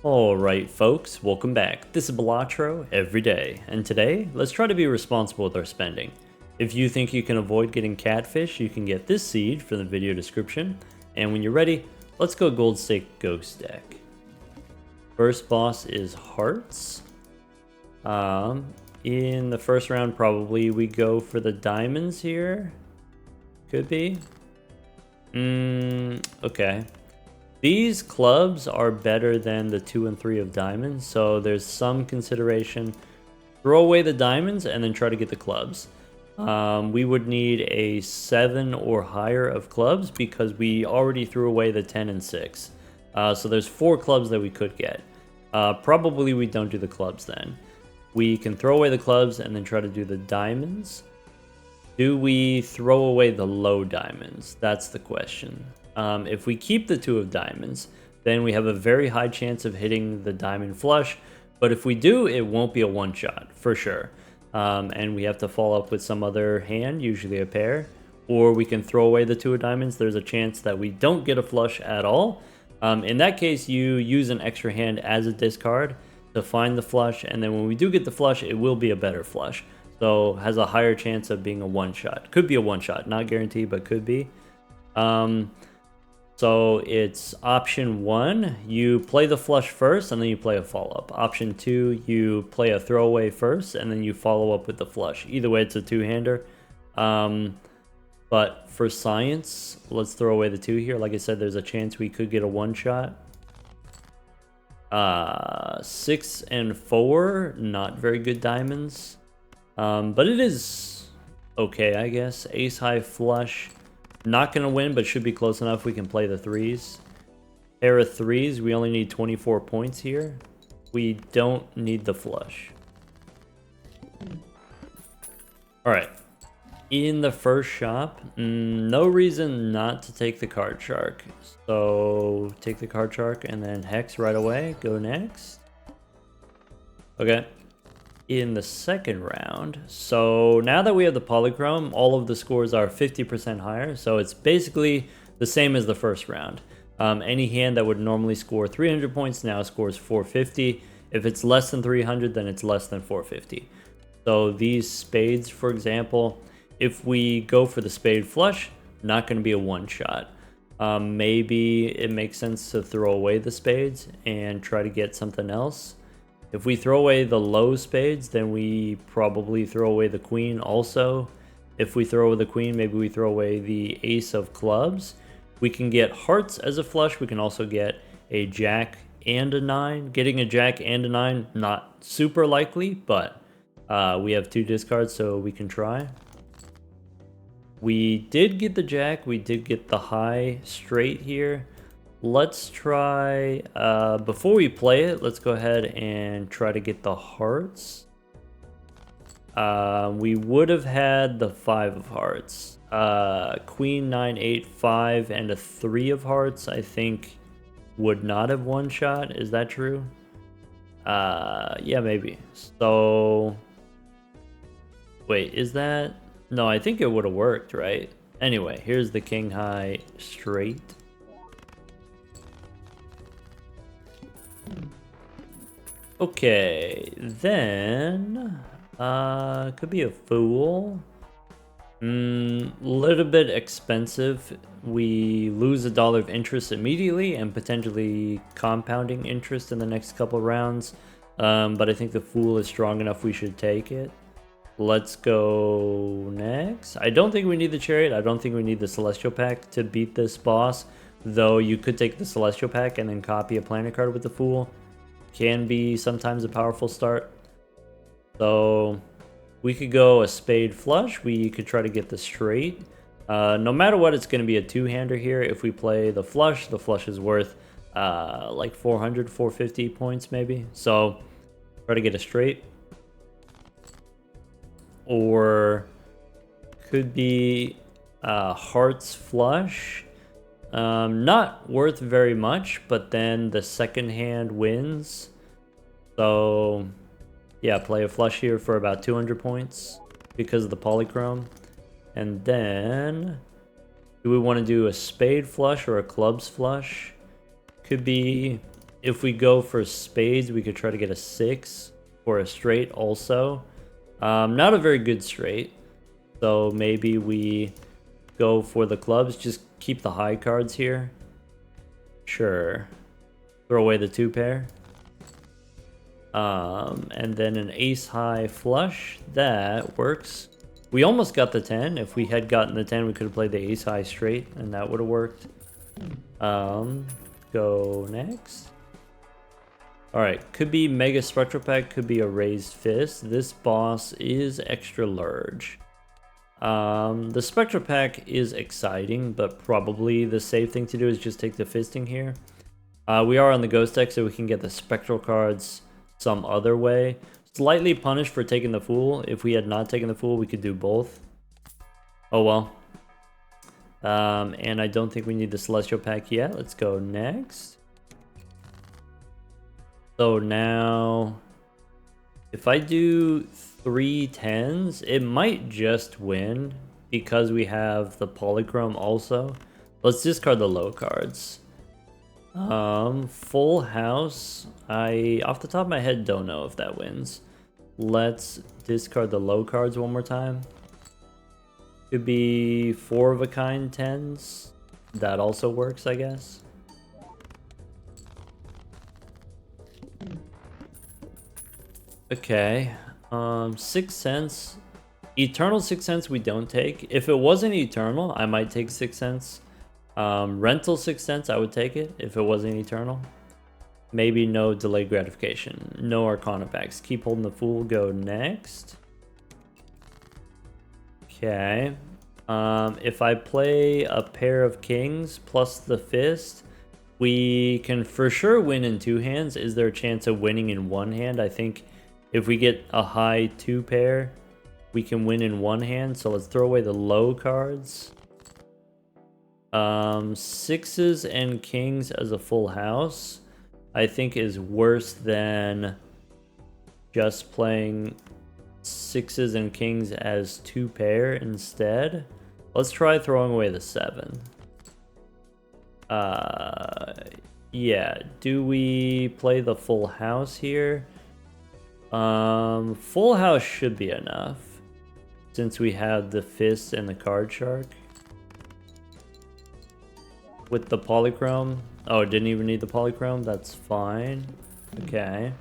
Alright folks, welcome back. This is Balatro every day, and today, let's try to be responsible with our spending. If you think you can avoid getting catfish, you can get this seed from the video description, and when you're ready, let's go Gold Stake Ghost deck. First boss is Hearts. In the first round probably we go for the diamonds here. Could be. Okay. These clubs are better than the 2 and 3 of diamonds, so there's some consideration. Throw away the diamonds and then try to get the clubs. We would need a 7 or higher of clubs because we already threw away the 10 and 6. So there's 4 clubs that we could get. Probably we don't do the clubs then. We can throw away the clubs and then try to do the diamonds. Do we throw away the low diamonds? That's the question. If we keep the 2 of diamonds, then we have a very high chance of hitting the diamond flush. But if we do, it won't be a one-shot, for sure. And we have to follow up with some other hand, usually a pair. Or we can throw away the 2 of diamonds. There's a chance that we don't get a flush at all. In that case, you use an extra hand as a discard to find the flush. And then when we do get the flush, it will be a better flush. So has a higher chance of being a one-shot. Could be a one-shot, not guaranteed, but could be. So it's option 1, you play the flush first and then you play a follow-up. Option 2, you play a throwaway first and then you follow up with the flush. Either way, it's a two-hander. But for science, let's throw away the 2 here. Like I said, there's a chance we could get a one-shot. 6 and 4, not very good diamonds. But it is okay, I guess. Ace high flush. Not going to win, but should be close enough. We can play the 3s. Pair of 3s. We only need 24 points here. We don't need the flush. Alright. In the first shop, no reason not to take the card shark. So, take the card shark and then hex right away. Go next. Okay. In the second round, so now that we have the polychrome, all of the scores are 50% higher, so it's basically the same as the first round. Any hand that would normally score 300 points now scores 450. If it's less than 300, then it's less than 450. So these spades, for example, if we go for the spade flush, not going to be a one-shot. Maybe it makes sense to throw away the spades and try to get something else. If we throw away the low spades, then we probably throw away the queen also. If we throw away the queen, maybe we throw away the ace of clubs. We can get hearts as a flush. We can also get a jack and a 9. Getting a jack and a 9, not super likely, but we have 2 discards, so we can try. We did get the jack. We did get the high straight here. Let's try, before we play it, let's go ahead and try to get the hearts. We would have had the 5 of hearts. Queen, 9, 8, 5, and a 3 of hearts, I think, would not have one shot. Is that true? Yeah, maybe. So, wait, is that? No, I think it would have worked, right? Anyway, here's the king high straight. Okay, then could be a fool. Little bit expensive. We lose $1 of interest immediately and potentially compounding interest in the next couple rounds. But I think the fool is strong enough. We should take it. Let's go next. I don't think we need the chariot. I don't think we need the celestial pack to beat this boss. Though you could take the celestial pack and then copy a planet card with the fool. Can be sometimes a powerful start. So we could go a spade flush. We could try to get the straight. No matter what, it's going to be a two-hander here. If we play the flush is worth like 400, 450 points maybe. So try to get a straight. Or could be hearts flush. Not worth very much, but then the second hand wins. So yeah, play a flush here for about 200 points because of the polychrome. And then do we want to do a spade flush or a clubs flush? Could be if we go for spades, we could try to get a 6 or a straight also. Not a very good straight. So maybe we go for the clubs. Just keep the high cards here. Sure. Throw away the 2 pair. And then an ace high flush. That works. We almost got the 10. If we had gotten the 10, we could have played the ace high straight, and that would have worked. Go next. Alright, could be Mega Spectral Pack, could be a Raised Fist. This boss is extra large. The Spectral Pack is exciting, but probably the safe thing to do is just take the Fisting here. We are on the Ghost deck, so we can get the Spectral cards some other way. Slightly punished for taking the Fool. If we had not taken the Fool, we could do both. Oh well. And I don't think we need the Celestial Pack yet. Let's go next. So now, if I do 3 10s, it might just win because we have the Polychrome also. Let's discard the low cards. Full house, I off the top of my head don't know if that wins. Let's discard the low cards one more time. Could be 4 of a kind 10s. That also works, I guess. Okay, 6 cents. Eternal 6 cents we don't take. If it wasn't eternal, I might take 6 cents. Rental 6 cents, I would take it if it wasn't eternal. Maybe no delayed gratification. No Arcana packs. Keep holding the Fool. Go next. Okay. If I play a pair of kings plus the fist, we can for sure win in 2 hands. Is there a chance of winning in 1 hand? I think if we get a high 2 pair, we can win in 1 hand. So let's throw away the low cards. 6s and kings as a full house, I think is worse than just playing 6s and kings as 2 pair instead. Let's try throwing away the 7. Yeah, do we play the full house here? Full house should be enough since we have the fist and the card shark. With the Polychrome. Oh, it didn't even need the Polychrome. That's fine. Okay.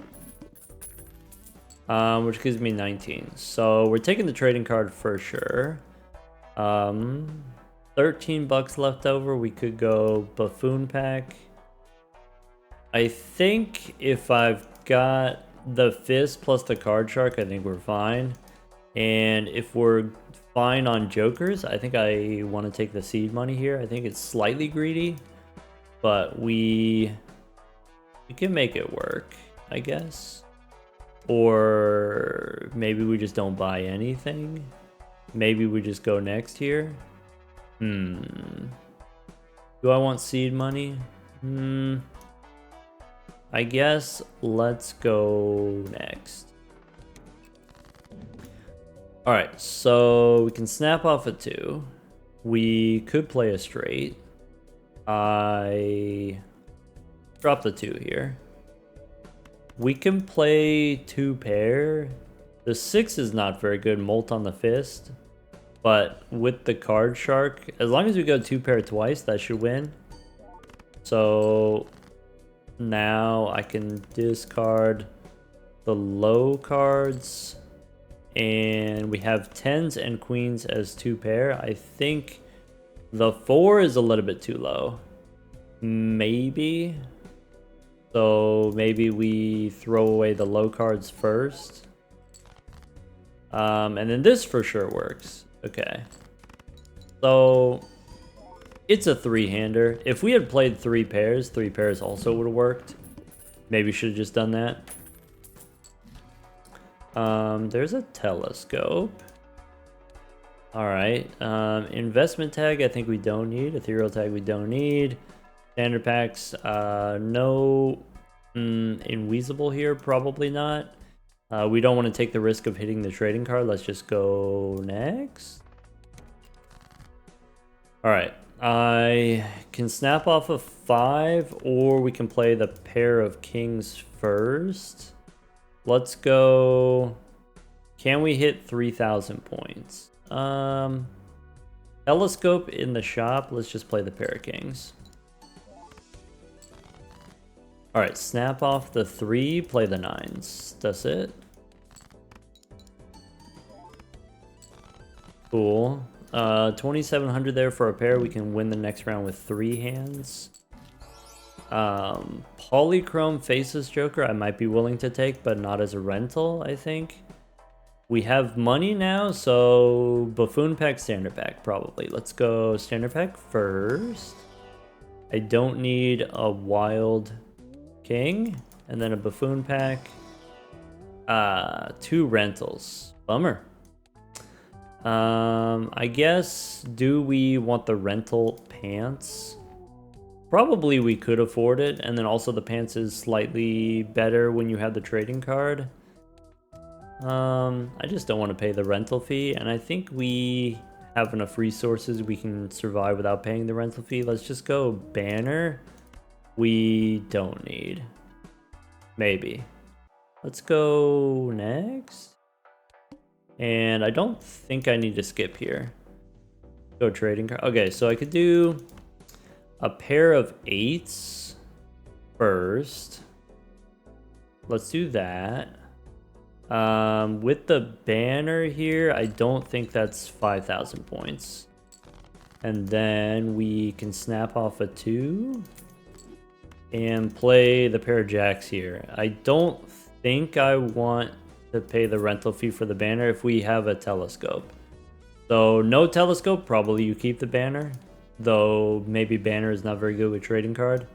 Which gives me 19. So we're taking the trading card for sure. 13 bucks left over. We could go Buffoon Pack. I think if I've got the fist plus the card shark, I think we're fine. And if we're fine on jokers, I think I want to take the seed money here. I think it's slightly greedy, but we can make it work, I guess. Or maybe we just don't buy anything. Maybe we just go next here. Do I want seed money? I guess let's go next. Alright, so we can snap off a 2. We could play a straight. I drop the 2 here. We can play 2 pair. The 6 is not very good, Molt on the fist. But with the card shark, as long as we go 2 pair twice, that should win. So now I can discard the low cards. And we have 10s and queens as 2 pair. I think the 4 is a little bit too low. Maybe. So maybe we throw away the low cards first. And then this for sure works. Okay. So it's a 3-hander. If we had played 3 pairs also would have worked. Maybe should have just done that. There's a telescope. Alright. Investment tag I think we don't need. Ethereal tag we don't need. Standard packs, no Inweasable here, probably not. We don't want to take the risk of hitting the trading card. Let's just go next. Alright, I can snap off a 5, or we can play the pair of kings first. Let's go. Can we hit 3,000 points? Telescope in the shop. Let's just play the pair of kings. All right, snap off the 3, play the 9s. That's it. Cool. 2,700 there for a pair. We can win the next round with 3 hands. Polychrome Faceless Joker I might be willing to take, but not as a rental, I think. We have money now, so Buffoon Pack, Standard Pack, probably. Let's go Standard Pack first. I don't need a Wild King, and then a Buffoon Pack. 2 rentals. Bummer. I guess, do we want the rental pants? Probably we could afford it, and then also the pants is slightly better when you have the trading card. I just don't want to pay the rental fee, and I think we have enough resources we can survive without paying the rental fee. Let's just go banner. We don't need. Maybe. Let's go next. And I don't think I need to skip here. Go trading card. Okay, so I could do a pair of 8s first. Let's do that. With the banner here, I don't think that's 5,000 points. And then we can snap off a 2 and play the pair of jacks here. I don't think I want to pay the rental fee for the banner if we have a telescope. So no telescope, probably you keep the banner. Though maybe banner is not very good with trading card.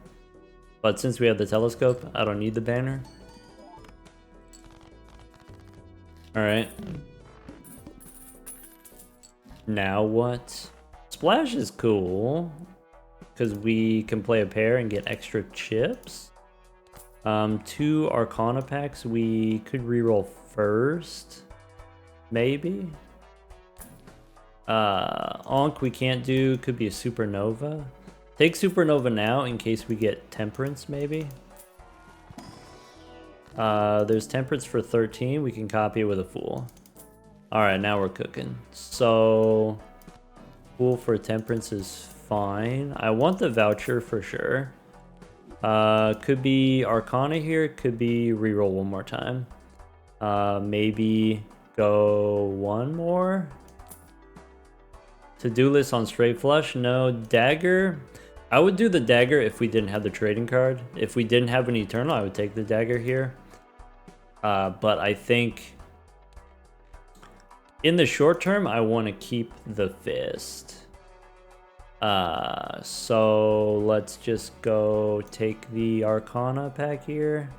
But since we have the telescope, I don't need the banner. Alright. Now what? Splash is cool. Because we can play a pair and get extra chips. 2 Arcana packs we could reroll first. Maybe. Onk we can't do. Could be a Supernova. Take Supernova now in case we get Temperance maybe. There's Temperance for 13. We can copy it with a Fool. Alright, now we're cooking. So, Fool for Temperance is fine. I want the voucher for sure. Could be Arcana here. Could be reroll one more time. Maybe go one more. To-do list on straight flush. No. Dagger. I would do the dagger if we didn't have the trading card. If we didn't have an Eternal, I would take the dagger here. But I think in the short term, I want to keep the fist. So let's just go take the Arcana pack here.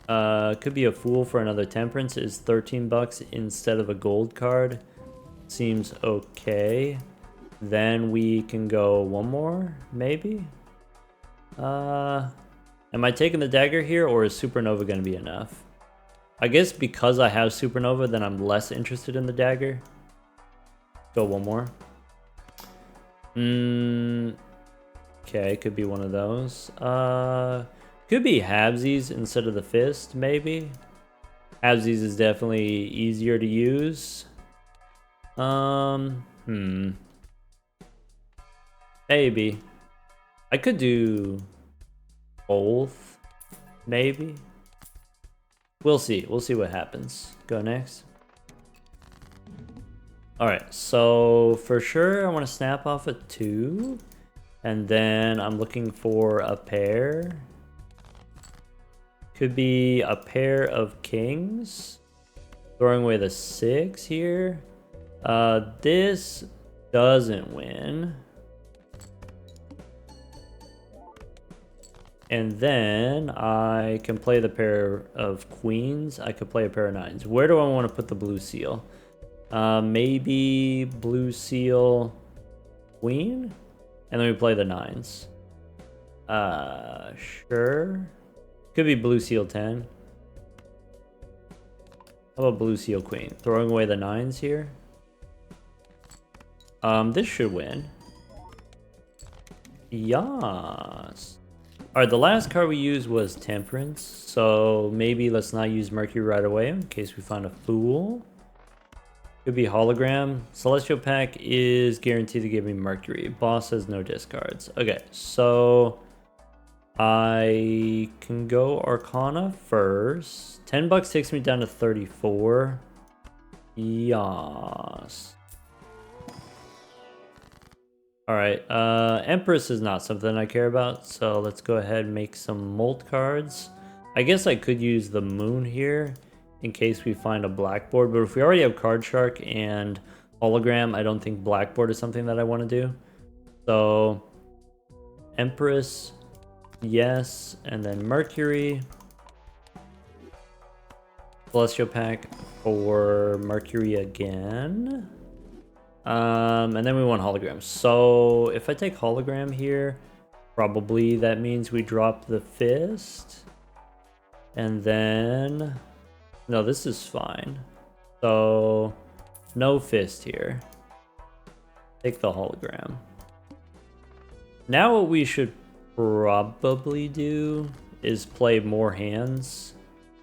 Could be a Fool for another Temperance. Is 13 bucks instead of a gold card. Seems okay. Then we can go one more, maybe? Am I taking the dagger here, or is Supernova going to be enough? I guess because I have Supernova, then I'm less interested in the dagger. Go one more. Okay, could be one of those. Could be Habsies instead of the fist, maybe. Habsies is definitely easier to use. Maybe. I could do both, maybe. We'll see. We'll see what happens. Go next. Alright, so for sure I want to snap off a 2. And then I'm looking for a pair. Could be a pair of kings. Throwing away the 6 here. This doesn't win. And then I can play the pair of queens. I could play a pair of 9s. Where do I want to put the blue seal? Maybe blue seal queen? And then we play the 9s. Sure. Could be blue seal 10. How about blue seal queen? Throwing away the 9s here. This should win. Yas. Alright, the last card we used was Temperance, so maybe let's not use Mercury right away in case we find a Fool. Could be Hologram. Celestial Pack is guaranteed to give me Mercury. Boss has no discards. Okay, so I can go Arcana first. 10 bucks takes me down to 34. Yas. Alright, Empress is not something I care about, so let's go ahead and make some Molt cards. I guess I could use the Moon here in case we find a Blackboard, but if we already have Card Shark and Hologram, I don't think Blackboard is something that I want to do. So, Empress, yes, and then Mercury. Celestial Pack for Mercury again. And then we want Hologram. So if I take Hologram here, probably that means we drop the Fist. And then... No, this is fine. So no Fist here. Take the Hologram. Now what we should probably do is play more hands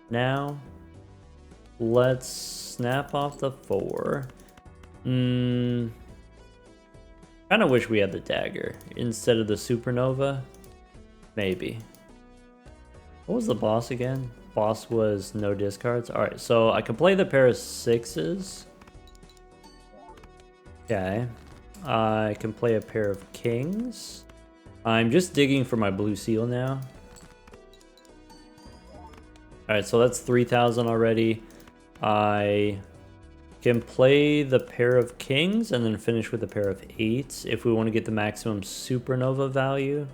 now. Let's snap off the 4. Kind of wish we had the dagger instead of the supernova. Maybe. What was the boss again? Boss was no discards. Alright, so I can play the pair of 6s. Okay. I can play a pair of kings. I'm just digging for my blue seal now. Alright, so that's 3,000 already. I can play the pair of kings and then finish with a pair of 8s if we want to get the maximum supernova value.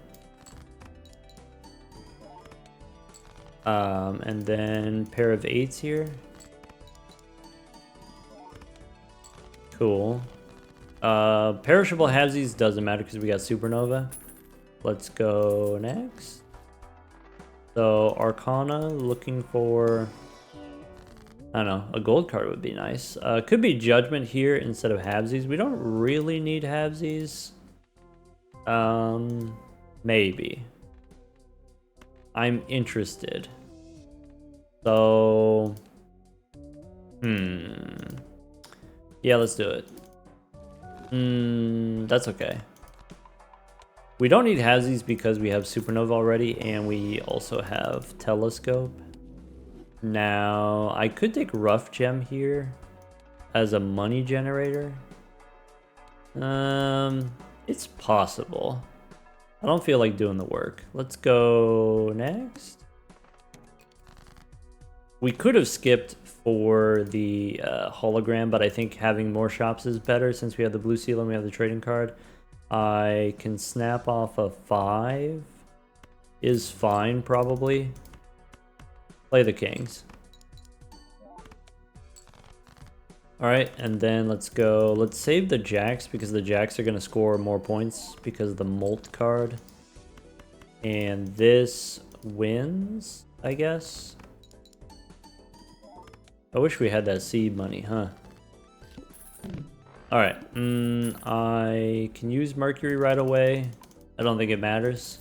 And then pair of 8s here. Cool. Perishable halvesies doesn't matter because we got supernova. Let's go next. So Arcana, looking for... I don't know, a gold card would be nice. Could be Judgment here instead of halvesies. We don't really need halvesies. Maybe. I'm interested. So... Yeah, let's do it. That's okay. We don't need halvesies because we have Supernova already, and we also have Telescope. Now, I could take Rough Gem here as a money generator. It's possible. I don't feel like doing the work. Let's go next. We could have skipped for the hologram, but I think having more shops is better since we have the blue seal and we have the trading card. I can snap off a 5. Is fine, probably. Play the kings. Alright, and then let's go. Let's save the jacks because the jacks are going to score more points because of the Molt card. And this wins, I guess. I wish we had that seed money, huh? Alright, I can use Mercury right away. I don't think it matters.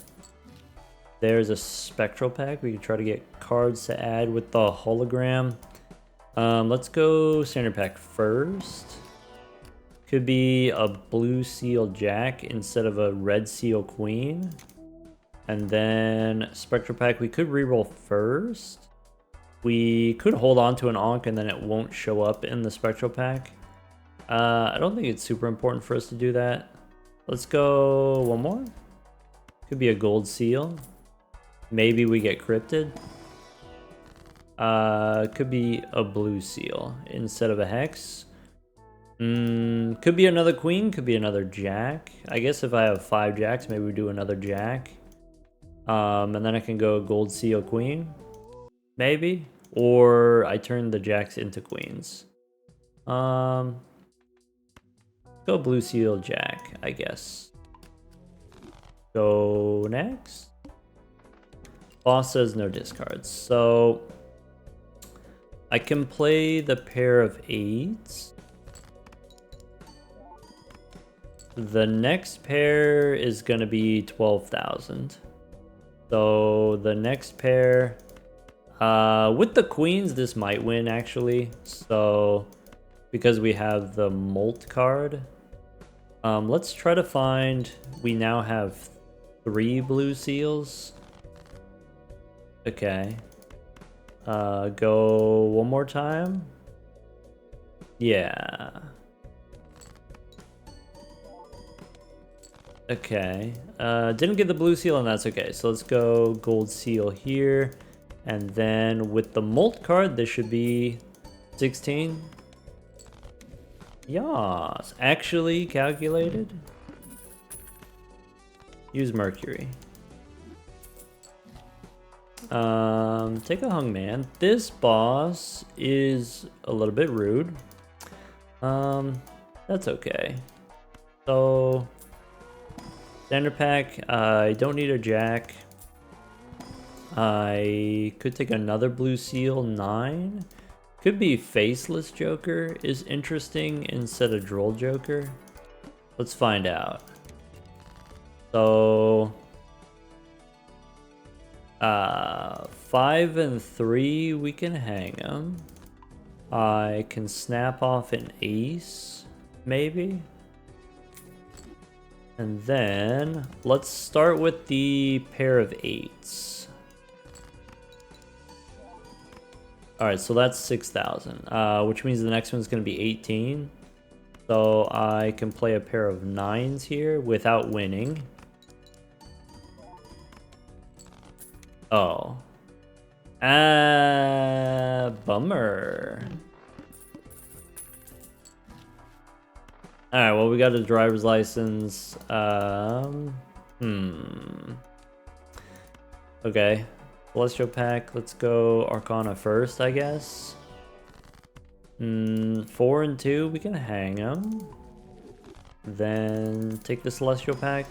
There's a Spectral Pack. We can try to get cards to add with the hologram. Let's go Standard Pack first. Could be a Blue Seal Jack instead of a Red Seal Queen. And then Spectral Pack, we could reroll first. We could hold on to an Ankh and then it won't show up in the Spectral Pack. I don't think it's super important for us to do that. Let's go one more. Could be a Gold Seal. Maybe we get Cryptid. Could be a Blue Seal instead of a Hex. Could be another Queen, could be another Jack. I guess if I have 5 Jacks, maybe we do another Jack. And then I can go Gold Seal Queen. Maybe. Or I turn the Jacks into Queens. Go Blue Seal Jack, I guess. Go next. Boss says no discards. So I can play the pair of 8s. The next pair is gonna be 12,000. So the next pair, with the queens, this might win actually. So because we have the molt card, let's try to find. We now have 3 blue seals. Okay. Go one more time. Yeah. Okay. Didn't get the blue seal, and that's okay. So let's go gold seal here. And then with the molt card, this should be 16. Yas. Actually calculated. Use Mercury. Take a hung man. This boss is a little bit rude. That's okay. So standard pack, I don't need a jack. I could take another blue seal, 9. Could be faceless Joker is interesting instead of droll Joker. Let's find out. So 5 and 3, we can hang them. I can snap off an ace, maybe. And then let's start with the pair of 8s. Alright, so that's 6,000, which means the next one's going to be 18. So I can play a pair of 9s here without winning. Oh. Bummer. Alright, well, we got a driver's license. Okay. Celestial pack, let's go Arcana first, I guess. 4 and 2, we can hang them. Then take the Celestial pack.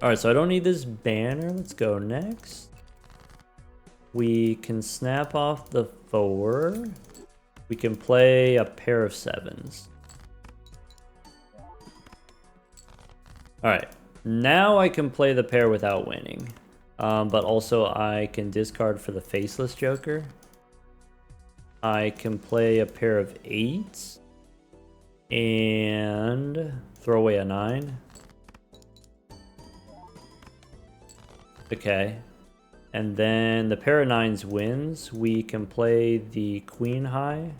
Alright, so I don't need this banner. Let's go next. We can snap off the 4. We can play a pair of 7s. Alright, now I can play the pair without winning. But also I can discard for the faceless Joker. I can play a pair of 8s. And throw away a 9. Okay. And then the pair of 9s wins. We can play the Queen High.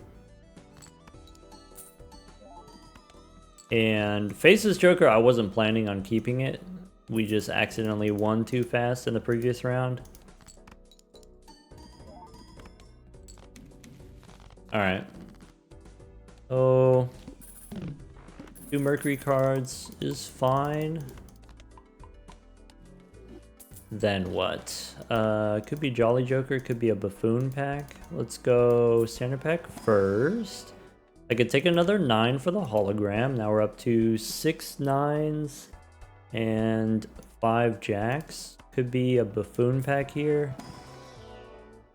And Faceless Joker, I wasn't planning on keeping it. We just accidentally won too fast in the previous round. Alright. So 2 Mercury cards is fine. Then what? Could be Jolly Joker, could be a Buffoon pack. Let's go standard pack first. I could take another 9 for the hologram. Now we're up to 6 9s and 5 jacks. Could be a Buffoon pack here.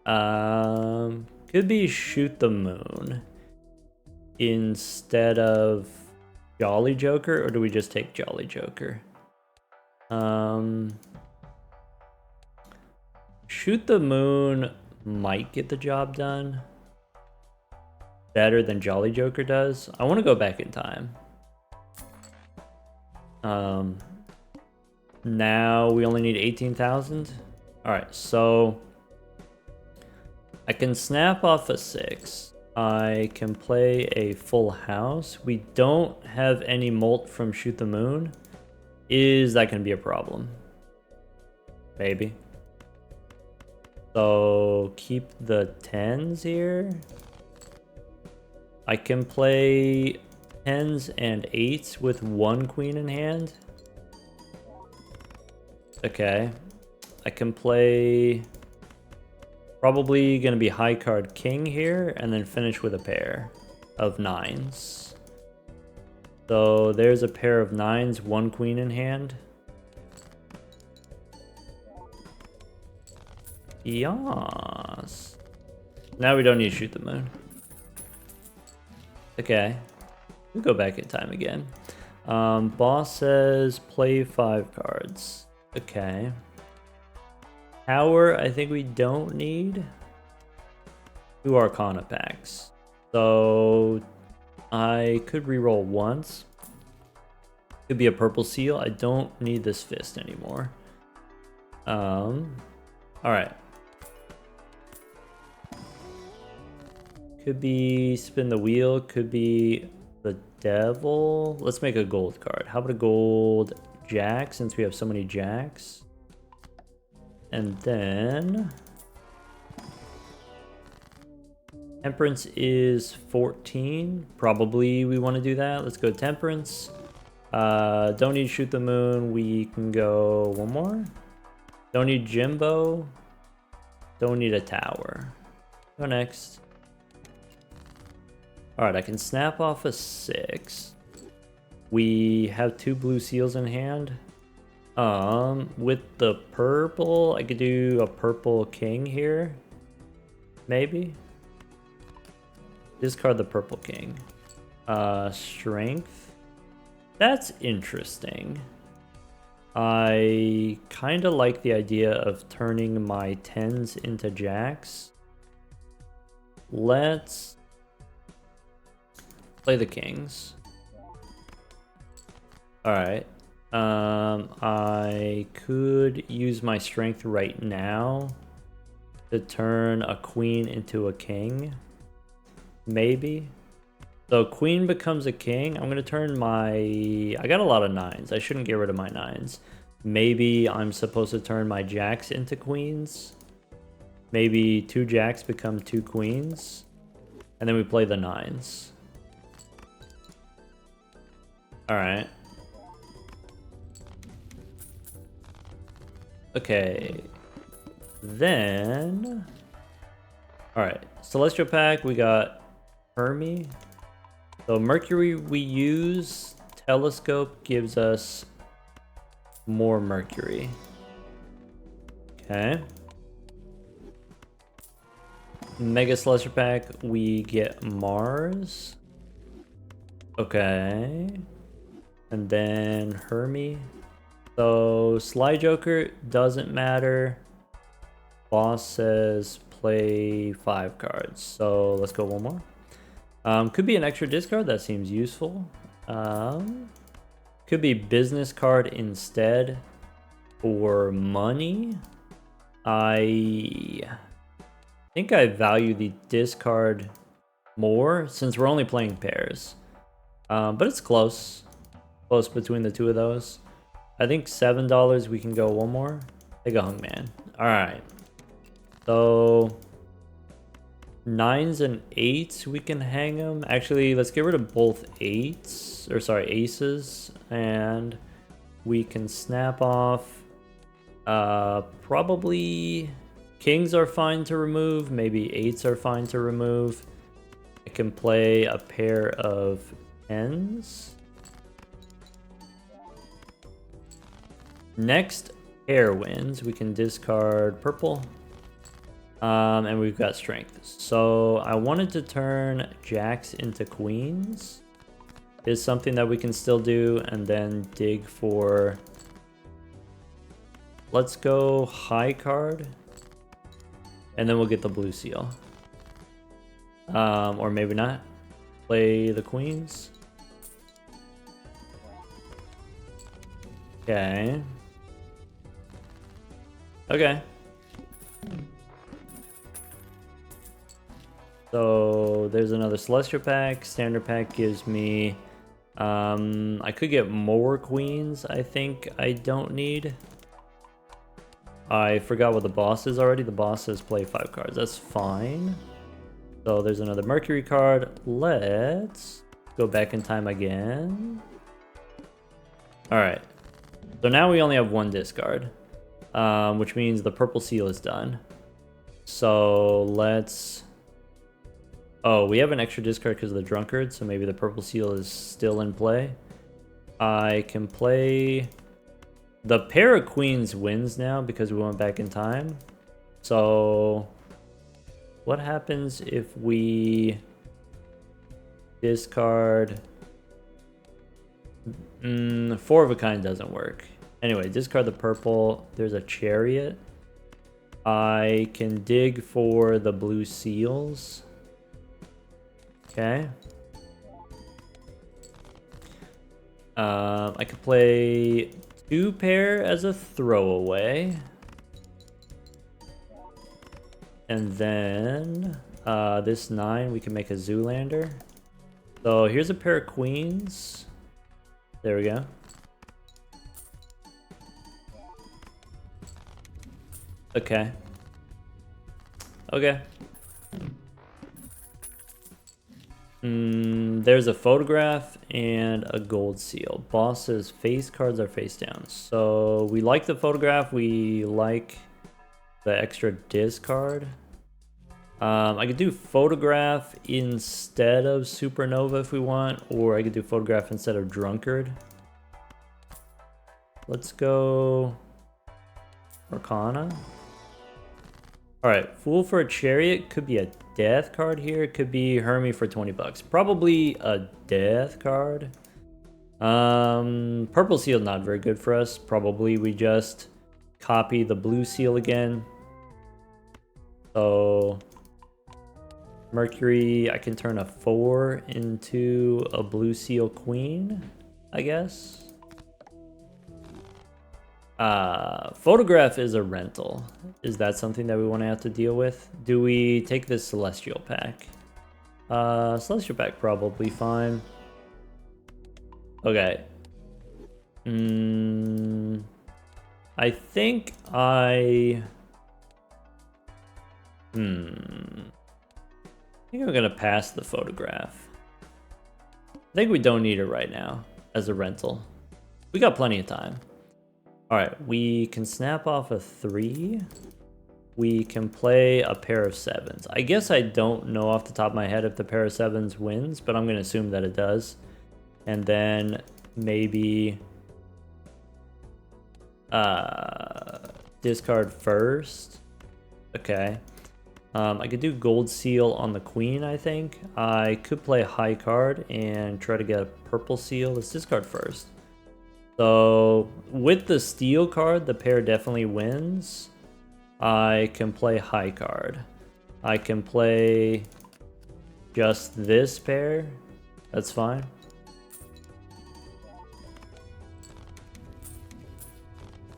Could be Shoot the Moon instead of Jolly Joker, or do we just take Jolly Joker? Shoot the Moon might get the job done better than Jolly Joker does. I want to go back in time. Now we only need 18,000. Alright, so I can snap off a 6. I can play a full house. We don't have any molt from Shoot the Moon. Is that going to be a problem? Maybe. So keep the 10s here. I can play 10s and 8s with 1 queen in hand. Okay. I can play probably going to be high card king here and then finish with a pair of 9s. So there's a pair of 9s, 1 queen in hand. Yes. Now we don't need to Shoot the Moon. Okay. We'll go back in time again. Boss says play 5 cards. Okay. Tower, I think we don't need. 2 Arcana packs. So I could reroll once. Could be a purple seal. I don't need this fist anymore. Alright. Could be spin the wheel. Could be the devil. Let's make a gold card. How about a gold jack since we have so many jacks? And then Temperance is 14. Probably we want to do that. Let's go Temperance. Don't need Shoot the Moon. We can go one more. Don't need Jimbo. Don't need a tower. Go next. Alright, I can snap off a 6. We have 2 blue seals in hand. With the purple, I could do a purple king here. Maybe. Discard the purple king. Strength. That's interesting. I kind of like the idea of turning my 10s into jacks. Let's play the kings. Alright. I could use my strength right now to turn a queen into a king. Maybe. So queen becomes a king. I'm going to turn my... I got a lot of 9s. I shouldn't get rid of my 9s. Maybe I'm supposed to turn my jacks into queens. Maybe 2 jacks become 2 queens. And then we play the 9s. Alright. Okay. Then... Alright. Celestial Pack, we got Hermie. So Mercury we use. Telescope gives us more Mercury. Okay. Mega Celestial Pack, we get Mars. Okay. And then Hermie. So Sly Joker doesn't matter. Boss says play 5 cards. So let's go one more. Could be an extra discard. That seems useful. Could be business card instead. For money. I think I value the discard more since we're only playing pairs. But it's close. Close between the two of those. I think $7 we can go one more. Take a Hungman. Alright. So 9s and 8s we can hang them. Actually, let's get rid of both 8s. Or sorry, aces. And we can snap off. Probably kings are fine to remove. Maybe 8s are fine to remove. I can play a pair of 10s. Next pair wins. We can discard purple. And we've got strength. So I wanted to turn jacks into queens. Is something that we can still do. And then dig for... Let's go high card. And then we'll get the blue seal. Or maybe not. Play the queens. Okay. Okay. So there's another Celestial Pack. Standard Pack gives me... I could get more queens, I think I don't need. I forgot what the boss is already. The boss says play 5 cards. That's fine. So there's another Mercury card. Let's go back in time again. Alright. So now we only have 1 discard. Which means the purple seal is done. So let's... Oh, we have an extra discard because of the drunkard. So maybe the purple seal is still in play. I can play... The pair of queens wins now because we went back in time. So what happens if we discard Four of a kind doesn't work. Anyway, discard the purple. There's a chariot. I can dig for the blue seals. Okay. I could play 2 pair as a throwaway. And then this 9, we can make a Zoolander. So here's a pair of queens. There we go. Okay. Okay. There's a photograph and a gold seal. Boss's face cards are face down. So we like the photograph. We like the extra discard. I could do photograph instead of supernova if we want, or I could do photograph instead of drunkard. Let's go Arcana. Alright, Fool for a Chariot could be a death card here. It could be Hermie for 20 bucks. Probably a death card. Purple Seal not very good for us. Probably we just copy the blue seal again. So Mercury, I can turn a 4 into a blue seal queen, I guess. Photograph is a rental. Is that something that we want to have to deal with? Do we take this Celestial pack? Celestial pack probably fine. Okay. I think I think I'm gonna pass the photograph. I think we don't need it right now as a rental. We got plenty of time. Alright, we can snap off a 3. We can play a pair of 7s. I guess I don't know off the top of my head if the pair of 7s wins, but I'm going to assume that it does. And then maybe discard first. Okay. I could do gold seal on the queen, I think. I could play a high card and try to get a purple seal. Let's discard first. So with the steel card, the pair definitely wins. I can play high card. I can play just this pair. That's fine.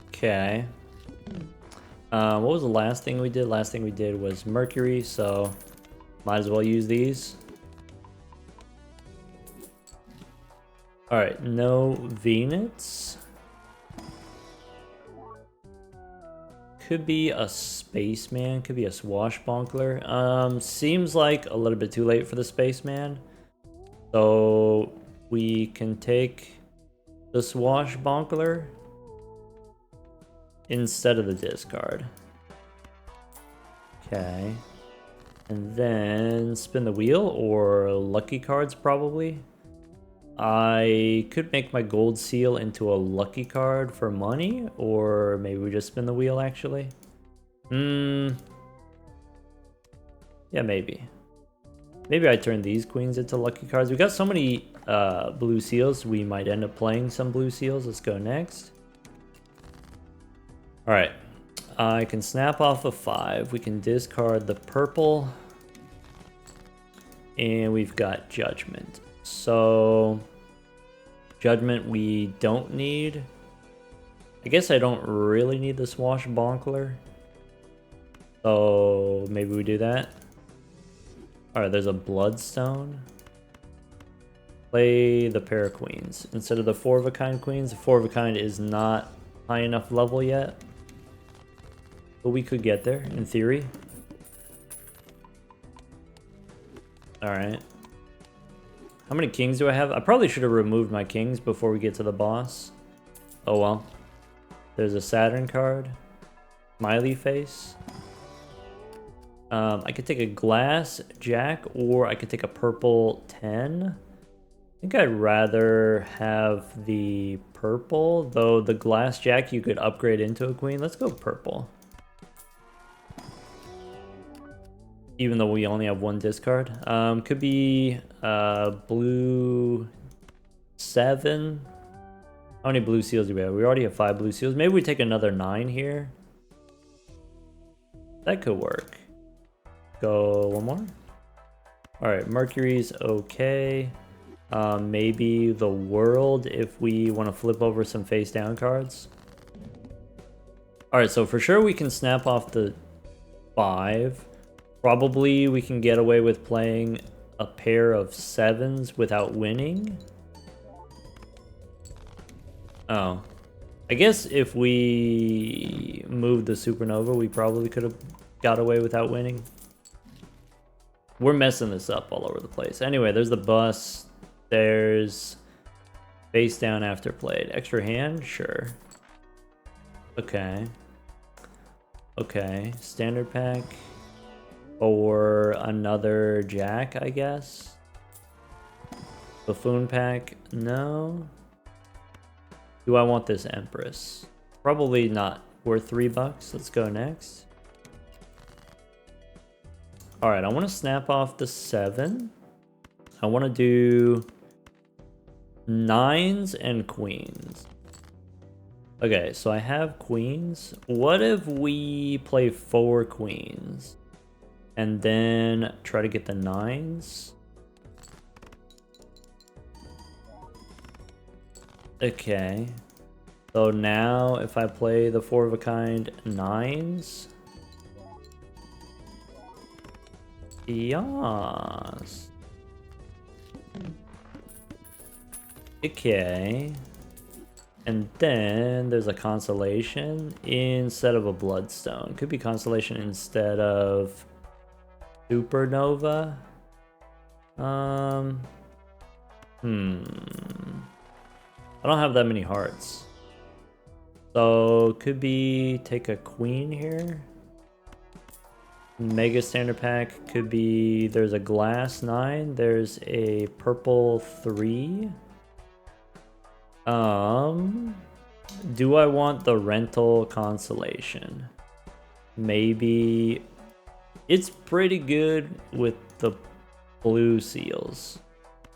Okay. What was the last thing we did? Last thing we did was Mercury, so might as well use these. Alright, no Venus. Could be a spaceman, could be a swashbuckler. Seems like a little bit too late for the spaceman. So we can take the swashbuckler instead of the discard. Okay. And then spin the wheel, or lucky cards probably. I could make my gold seal into a lucky card for money, or maybe we just spin the wheel actually. Yeah, maybe. Maybe I turn these queens into lucky cards. We got so many blue seals, we might end up playing some blue seals. Let's go next. Alright. I can snap off a 5. We can discard the purple. And we've got Judgment. So Judgment we don't need. I guess I don't really need the swashbuckler. So maybe we do that. Alright, there's a bloodstone. Play the pair of queens. Instead of the 4 of a kind queens, the 4 of a kind is not high enough level yet. But we could get there, in theory. Alright. How many kings do I have? I probably should have removed my kings before we get to the boss. Oh well. There's a Saturn card. Smiley face. I could take a glass jack, or I could take a purple 10. I think I'd rather have the purple, though the glass jack you could upgrade into a queen. Let's go purple. Even though we only have 1 discard. Could be blue 7 How many blue seals do we have? We already have 5 blue seals. Maybe we take another 9 here. That could work. Go one more. Alright, Mercury's okay. Maybe the world if we want to flip over some face down cards. Alright, so for sure we can snap off the 5. Probably we can get away with playing a pair of 7s without winning. Oh. I guess if we moved the supernova, we probably could have got away without winning. We're messing this up all over the place. Anyway, there's the bus. There's face down after played. Extra hand? Sure. Okay. Okay. Standard pack. Or another jack, I guess. Buffoon pack? No. Do I want this Empress? Probably not worth $3. Let's go next. Alright, I want to snap off the 7. I want to do 9s and queens. Okay, so I have queens. What if we play 4 queens? And then try to get the 9s? Okay. So now if I play the 4 of a kind 9s. Yes. Okay. And then there's a constellation instead of a bloodstone. Could be constellation instead of supernova. I don't have that many hearts. So could be take a queen here. Mega standard pack could be there's a glass 9, there's a purple 3. Do I want the rental constellation? Maybe it's pretty good with the blue seals.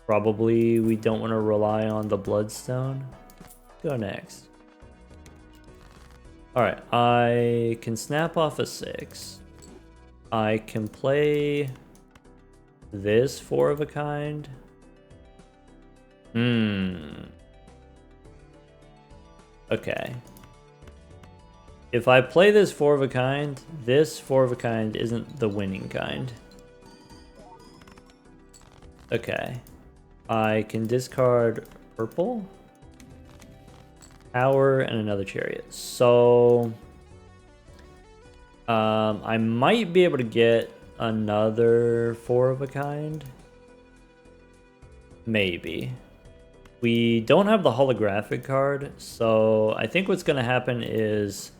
Probably we don't want to rely on the bloodstone. Go next. Alright, I can snap off a 6. I can play this 4 of a kind. Okay. If I play this 4 of a kind, this 4 of a kind isn't the winning kind. Okay. I can discard purple, power, and another chariot. So I might be able to get another 4 of a kind. Maybe. We don't have the holographic card, so I think what's going to happen is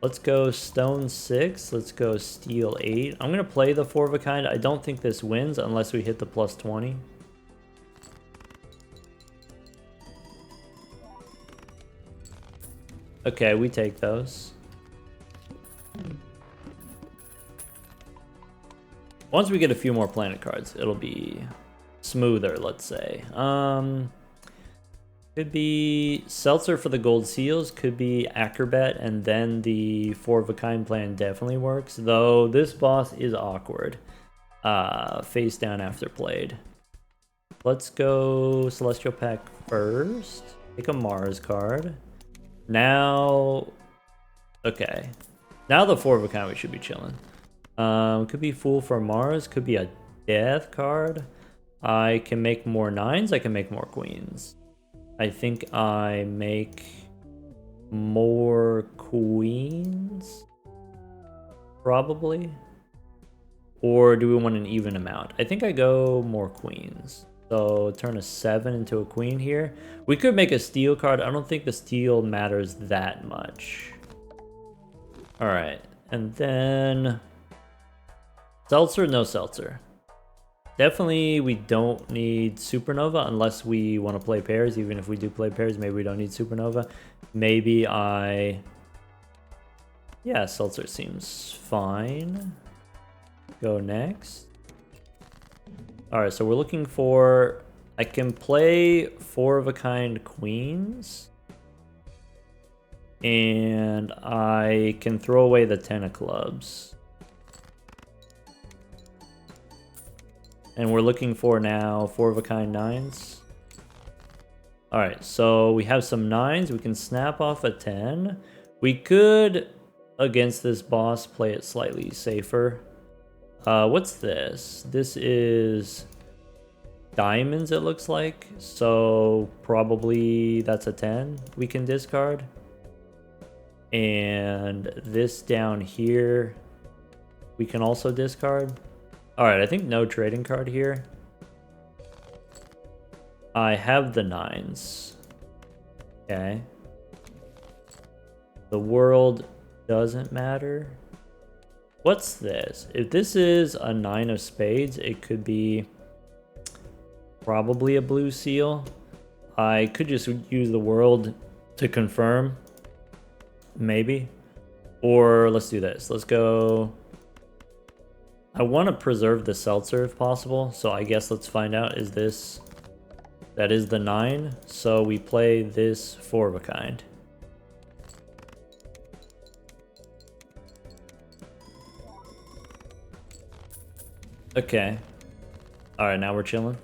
let's go stone 6, let's go steel 8. I'm going to play the 4 of a kind. I don't think this wins unless we hit the plus 20. Okay, we take those. Once we get a few more planet cards, it'll be smoother, let's say. Could be Seltzer for the gold seals, could be Acrobat, and then the 4 of a kind plan definitely works. Though this boss is awkward. Face down after played. Let's go Celestial Pack first. Take a Mars card. Now, okay. Now the 4 of a kind we should be chilling. Could be Fool for Mars, could be a Death card. I can make more 9s, I can make more queens. I think I make more queens, probably. Or do we want an even amount? I think I go more queens. So turn a 7 into a queen here. We could make a steel card. I don't think the steel matters that much. All right, and then Seltzer, no Seltzer. Definitely, we don't need Supernova unless we want to play pairs. Even if we do play pairs, maybe we don't need Supernova. Maybe yeah, Seltzer seems fine. Go next. All right, so we're looking for... I can play 4 of a kind queens. And I can throw away the 10 of clubs. And we're looking for now 4 of a kind 9s. Alright, so we have some 9s. We can snap off a 10. We could, against this boss, play it slightly safer. What's this? This is diamonds, it looks like. So probably that's a 10 we can discard. And this down here, we can also discard. Alright, I think no trading card here. I have the 9s. Okay. The world doesn't matter. What's this? If this is a 9 of spades, it could be probably a blue seal. I could just use the world to confirm. Maybe. Or let's do this. Let's go... I want to preserve the seltzer if possible, so I guess let's find out. Is this... That is the 9, so we play this 4 of a kind. Okay. Alright, now we're chilling.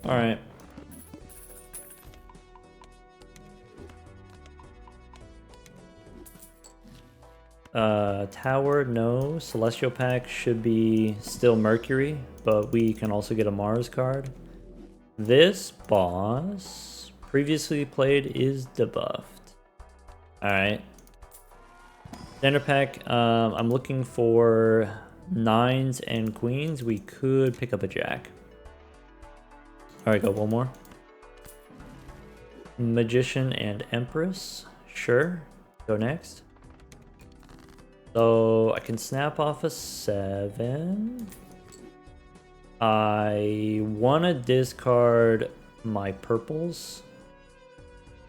Alright. Tower, no. Celestial pack should be still Mercury, but we can also get a Mars card. This boss previously played is debuffed. Alright. Standard pack, I'm looking for 9s and queens. We could pick up a jack. Alright, go one more. Magician and Empress. Sure. Go next. So I can snap off a 7. I want to discard my purples.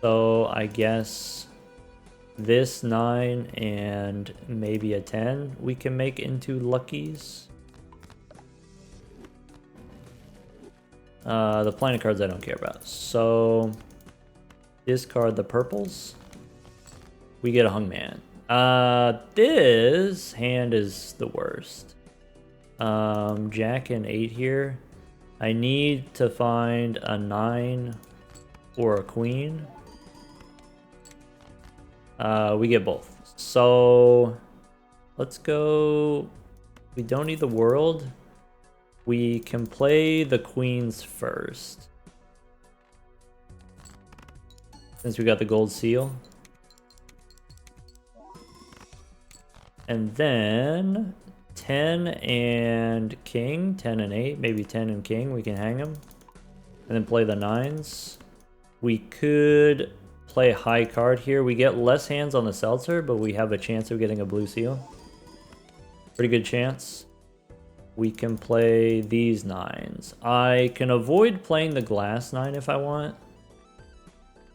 So I guess this 9 and maybe a 10 we can make into luckies. The planet cards I don't care about. So discard the purples. We get a hungman. This hand is the worst. Jack and 8 here. I need to find a 9 or a queen. We get both. So let's go. We don't need the world. We can play the queens first, since we got the gold seal. And then 10 and king, 10 and 8, maybe 10 and king, we can hang them. And then play the 9s. We could play a high card here. We get less hands on the seltzer, but we have a chance of getting a blue seal. Pretty good chance. We can play these 9s. I can avoid playing the glass 9 if I want,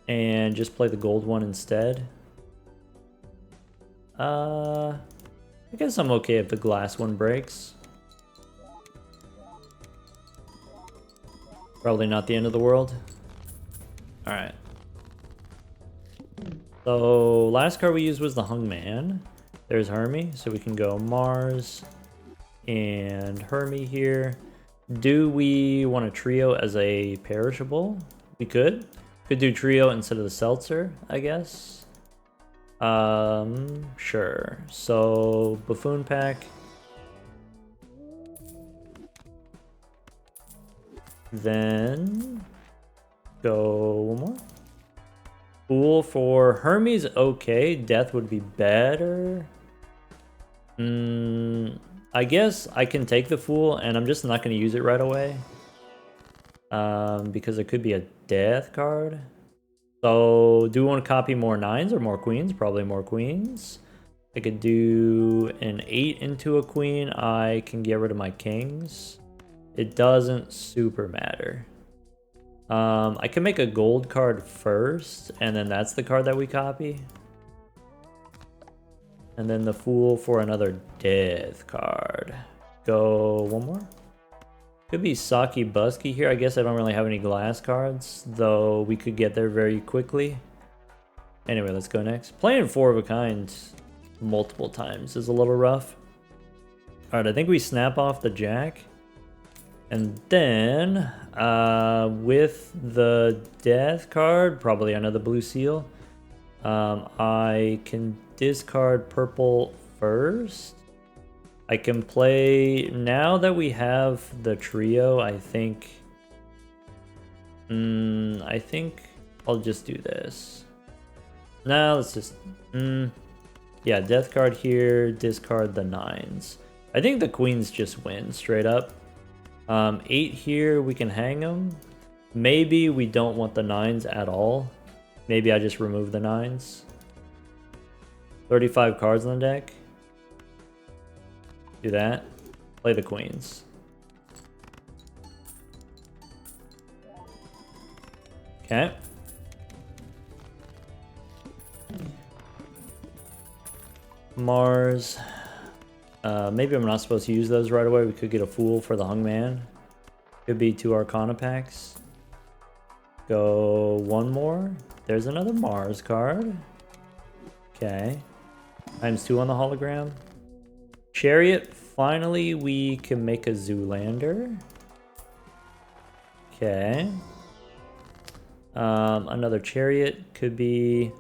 and just play the gold one instead. I guess I'm okay if the glass one breaks. Probably not the end of the world. Alright. So, last card we used was the Hungman. There's Hermie, so we can go Mars and Hermie here. Do we want a trio as a perishable? We could. Could do trio instead of the seltzer, I guess. Sure. So, Buffoon pack. Then go one more. Fool for Hermes, okay. Death would be better. I guess I can take the Fool, and I'm just not going to use it right away. Because it could be a death card. So, do we want to copy more 9s or more queens? Probably more queens. I could do an 8 into a queen. I can get rid of my kings. It doesn't super matter. I can make a gold card first, and then that's the card that we copy. And then the Fool for another death card. Go one more. Could be Saki Busky here. I guess I don't really have any glass cards, though we could get there very quickly. Anyway, let's go next. Playing 4 of a kind multiple times is a little rough. Alright, I think we snap off the jack. And then, with the death card, probably another blue seal, I can discard purple first. I can play, now that we have the trio, I think I'll just do this. Now let's just, yeah, death card here, discard the 9s. I think the queens just win straight up. 8 here, we can hang them. Maybe we don't want the 9s at all. Maybe I just remove the 9s. 35 cards on the deck. Do that. Play the queens. Okay. Mars. Maybe I'm not supposed to use those right away. We could get a Fool for the Hung Man. Could be 2 Arcana packs. Go 1 more. There's another Mars card. Okay. ×2 on the hologram. Chariot. Finally, we can make a Zoolander. Okay. Another Chariot. Could be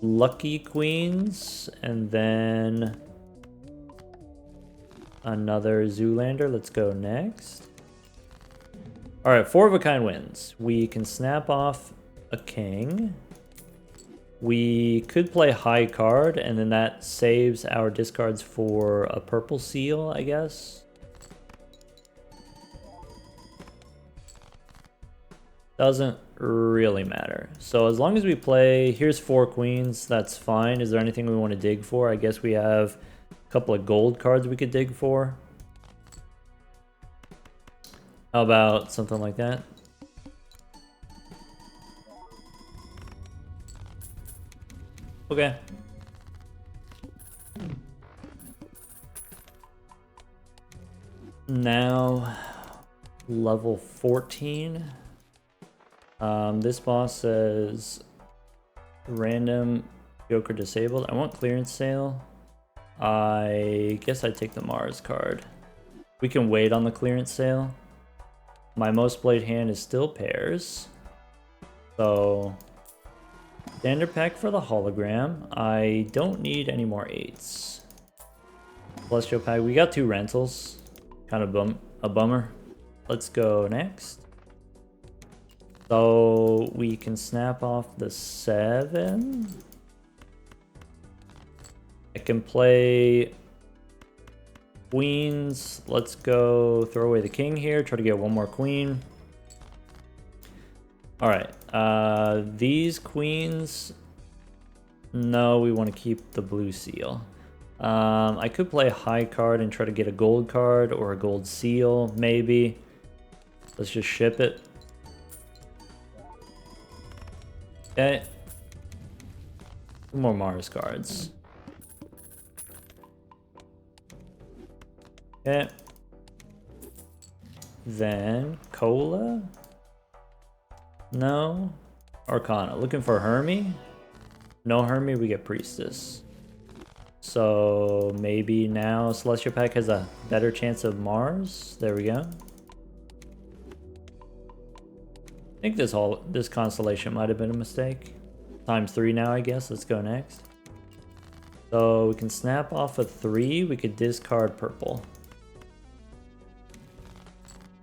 Lucky Queens. And then another Zoolander. Let's go next. Alright, 4 of a kind wins. We can snap off a king. We could play high card, and then that saves our discards for a purple seal, I guess. Doesn't really matter. So as long as we play, here's 4 queens, that's fine. Is there anything we want to dig for? I guess we have a couple of gold cards we could dig for. How about something like that? Okay. Now, level 14. This boss says random Joker disabled. I want clearance sale. I guess I take the Mars card. We can wait on the clearance sale. My most played hand is still pairs. So standard pack for the hologram. I don't need any more 8s. Celestial pack. We got 2 rentals. Kind of a bummer. Let's go next. So we can snap off the 7. I can play queens. Let's go throw away the king here. Try to get 1 more queen. Alright. These queens. No, we want to keep the blue seal. I could play a high card and try to get a gold card or a gold seal, maybe. Let's just ship it. Okay. 2 more Mars cards. Okay. Then Cola? No. Arcana. Looking for Hermie? No Hermie, we get Priestess. So maybe now Celestial Pack has a better chance of Mars. There we go. I think this constellation might have been a mistake. ×3 now, I guess. Let's go next. So we can snap off a 3. We could discard purple.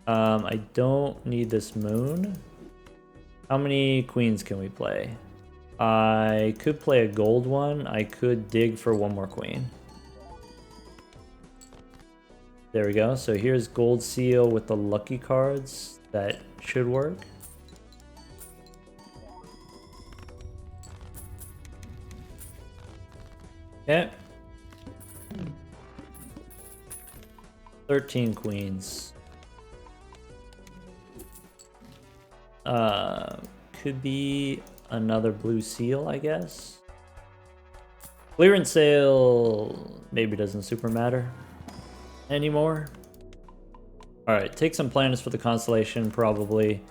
I don't need this moon. How many queens can we play? I could play a gold one. I could dig for 1 more queen. There we go. So here's gold seal with the lucky cards. That should work. Okay. 13 queens. Could be another blue seal, I guess. Clearance sale maybe doesn't super matter anymore. Alright, take some planets for the constellation, probably.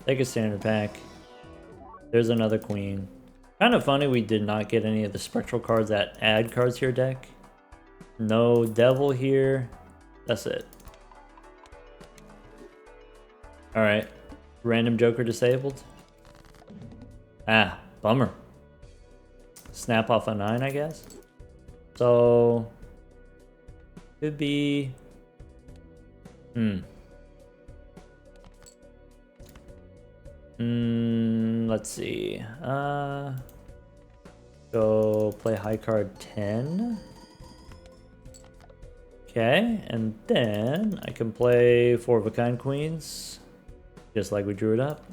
Take a standard pack. There's another queen. Kind of funny we did not get any of the spectral cards that add cards to your deck. No devil here. That's it. Alright. Random Joker disabled. Ah, bummer. Snap off a 9, I guess. So could be let's see. Go play high card 10. Okay, and then I can play 4 of a kind queens, just like we drew it up.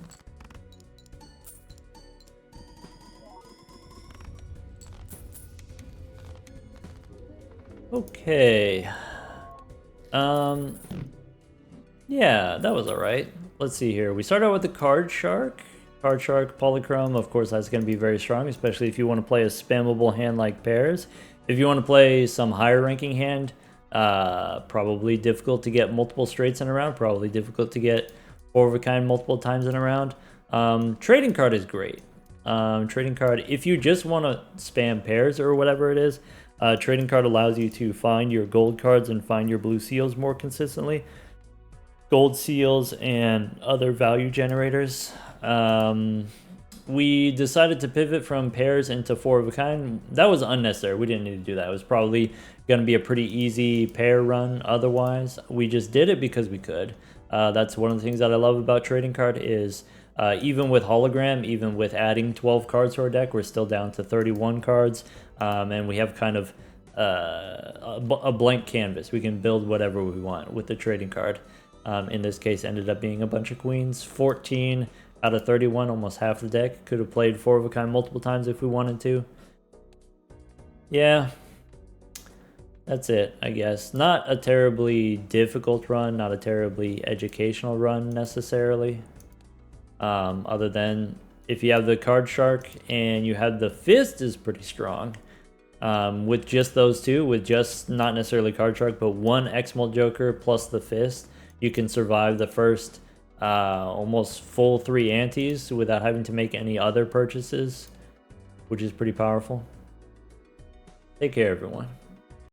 Okay. Yeah, that was alright. Let's see here. We start out with the Card Shark. Card Shark, Polychrome, of course, that's going to be very strong, especially if you want to play a spammable hand like Pairs. If you want to play some higher ranking hand, probably difficult to get multiple straights in a round, probably difficult to get 4 of a kind multiple times in a round. Trading card is great. Trading card, if you just want to spam Pairs or whatever it is, trading card allows you to find your gold cards and find your blue seals more consistently. Gold seals and other value generators. We decided to pivot from Pairs into 4 of a kind. That was unnecessary. We didn't need to do that. It was probably going to be a pretty easy pair run otherwise. We just did it because we could. That's one of the things that I love about trading card is even with hologram, even with adding 12 cards to our deck, we're still down to 31 cards. And we have kind of a blank canvas. We can build whatever we want with the trading card. In this case, ended up being a bunch of queens. 14 out of 31, almost half the deck. Could have played 4 of a kind multiple times if we wanted to. Yeah, that's it, I guess. Not a terribly difficult run, not a terribly educational run necessarily. Other than if you have the Card Shark and you have the Fist is pretty strong. With just those two, with just not necessarily Card Shark, but 1 X-Molt Joker plus the Fist, you can survive the first almost full 3 antes without having to make any other purchases, which is pretty powerful. Take care, everyone.